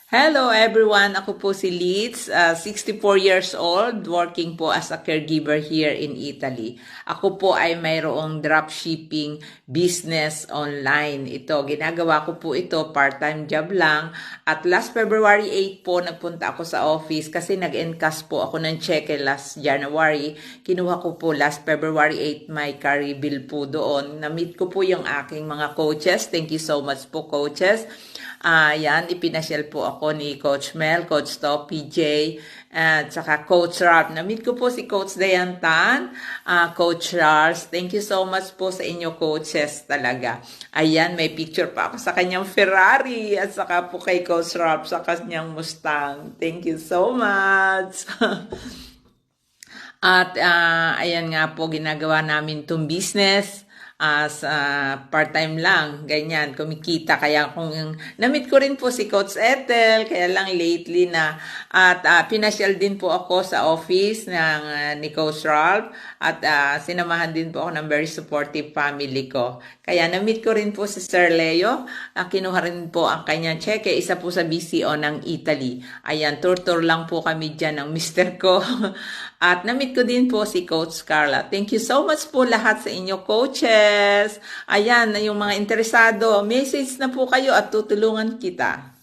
Hello everyone, ako po si Litz, 64 years old, working po as a caregiver here in Italy. Ako po ay mayroong dropshipping business online. Ginagawa ko po ito, part-time job lang. At last February 8 po, nagpunta ako sa office kasi nag-encash po ako ng cheque last January. Kinuha ko po last February 8 may carry bill po doon. Na-meet ko po yung aking mga coaches. Thank you so much po, coaches. Yan, ipinasyal po ako ni Coach Mel, Coach Top, PJ, at saka Coach Ralph. Na-meet ko po si Coach Dayantan, Coach Charles. Thank you so much po sa inyo coaches talaga. Ayan, may picture pa ako sa kanyang Ferrari at saka po kay Coach Ralph sa kanyang Mustang. Thank you so much. At ayan nga po, ginagawa namin itong business as part-time lang, ganyan, kumikita. Kaya kung na-meet ko rin po si Coach Ethel, kaya lang lately na, at pinasyal din po ako sa office ng ni Coach Ralph, at sinamahan din po ako ng very supportive family ko. Kaya na-meet ko rin po si Sir Leo, kinuha rin po ang kanyang cheque, isa po sa BCO ng Italy. Ayan, tour-tour lang po kami dyan ng mister ko. At na-meet ko din po si Coach Carla. Thank you so much po lahat sa inyo, coaches. Ayan, yung mga interesado, message na po kayo at tutulungan kita.